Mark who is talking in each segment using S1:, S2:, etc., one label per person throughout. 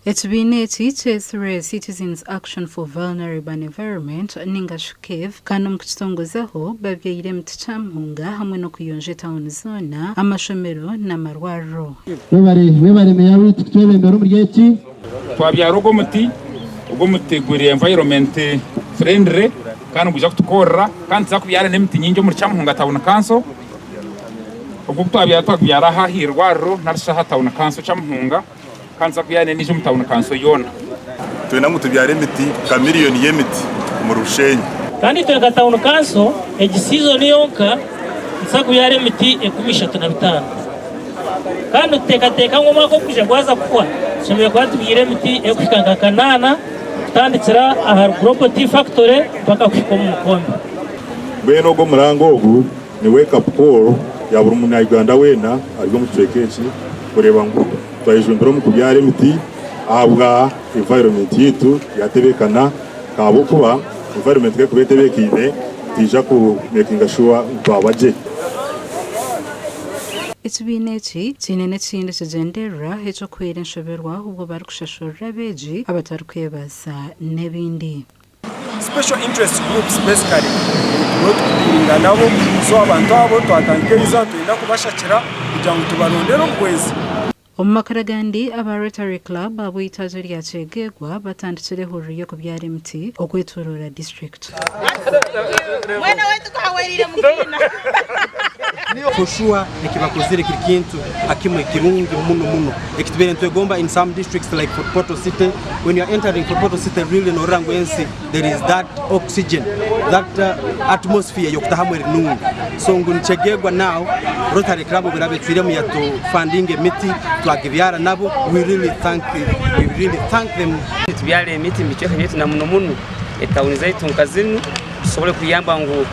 S1: Ekibiina eki kyesire Citizens Action for Vulnerable Environment ninga Shukev kandi omu kukitongozaho babyaire emiti Kyamuhunga hamwe n'okuyonja etawuni zoona amashomero n'amarwariro.
S2: Webare meya witu twebembera omuri eki
S3: twabyara ogomuti guri environment friendly kandi guja kutukorera kandi tuzakubyara n'emiti nyingi omuri Kyamuhunga Town Council. Ubwo twabyara aha hirwariro narishaha Town Council Kyamuhunga kandi tuzakubyara n'ije mu Town Council yona.
S4: Twena mutubyara emiti ka miliyoni y'emiti mu Bushenyi.
S5: Kandi tweka Town Council season yonka tuzakubyara emiti 15 kandi tutekateka ng'omwaka okuja gwaza kuwa shemeye kwa tubyira emiti ekufika kanana tandikira aha Global Tea Factory paka kushika mu Mukombe.
S4: Bweno ogo murango ogu ni wake up call ya buri munya Uganda wena ariko mu twekechi kureba ngo twayijundura mu kubyara emiti ahabwa environment yitu yatebekana kabo kuba environment ke kubetebekine tija ku making sure twabaje.
S1: Ekibiina eki kiine n'ekindi kigenderera ekyokwera enshoberwa ubwo barikushashurira abeegi abatarikwebaza n'ebindi.
S6: Special interest groups basically kurinda nabo so abantu abo twatangiriza twenda kubashakira kugira ngo tubarondere obwezi.
S1: Omu makara gandi aba Rotary Club abo itazo lyakyegerwa batandikire ihuriro yo kubyara emiti okwetorora district.
S7: Mwena wetu kawerire mugina.
S8: For sure nikibakozere kiri kintu akimwe kirungi muno ekitubere ntwegomba in some districts like Fort Portal City. When you are entering Fort Portal City really no rangwensi there is that oxygen, that atmosphere yokutahamwe nungu. So ngunichegegwa now Rotary Club birabetsire mu yato funding emiti twagibyara nabo we really thank them.
S9: Tubyale emiti micheho yetu na muno etawuni zaitu nkazinu sobole kuyamba ngo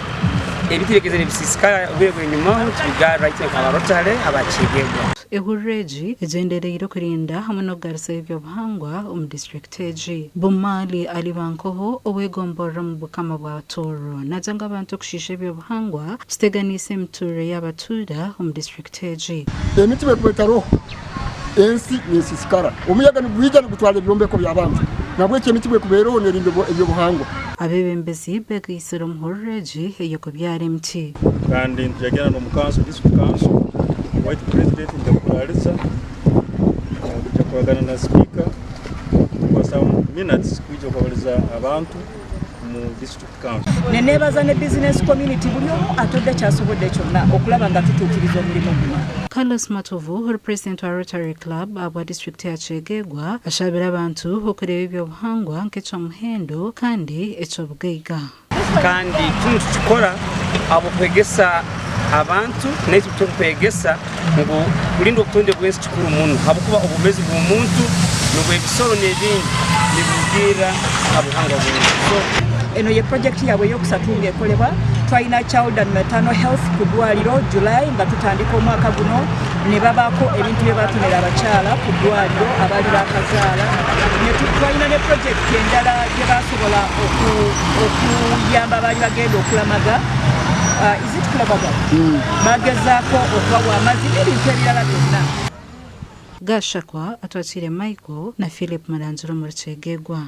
S9: ebiti begeze bisikara ubego nyuma tubiga right na Rotary abachigegwa.
S1: Ehurreji egendereire kurinda hamwe n'okugarisa eby'obuhangwa omu district egi. Bomali alibankoho obwegomborera mu bukama bwa Toro najanga abantu okushisha eby'obuhangwa kiteganise emiturire y'abatuura omu district egi.
S2: emiti bekubetaroho ensi nesisikara omuyaga nigwija nigutwala ebyombeko by'abantu nabwo emiti bekubeereho nerinda eby'obuhangwa.
S1: Abebembezi begisira omuhurreji eyokubyara emiti
S4: Kandi ntiyagenda no mu council district council white president Ndyamusiimanta kujja kwagana na speaker kwa some minutes kujja kwabaliza abantu mu district council.
S7: Nenebaza ne business community bulyo atodde kyasobodde kyonna okulaba nga tutuukiriza omulimu guno.
S1: Carlos Matovu, represent wa Rotary Club abwa district ya Kyegegwa ashabira abantu okureba eby'obuhangwa nk'ekyomuhendo kandi eky'obugaiga.
S9: Kandi tukikora abo kwegesa abantu naitu tukwegesa ngo kulinda okutonde bwese kikuru muno habukuba obumezi bw'omuntu n'obwebisoro n'ebindi nibugira abuhangwa bwingi. So
S7: eno ye project yabwe yokusatunga ekolebwa twalina child and maternal health ku ddwaliro July nga tutandika omwaka guno ne babaako ebintu bye batonera abakyala ku ddwaliro abaali bakazaala ne twalina ne project endala gye basobola okuyamba abaali bagenda okulamaga izitukulamaga bagezaako okubawa amazzi n'ebintu ebirala byonna.
S1: Gashakwa atwakire Michael na Philip Maranzuro mu Kyegegwa.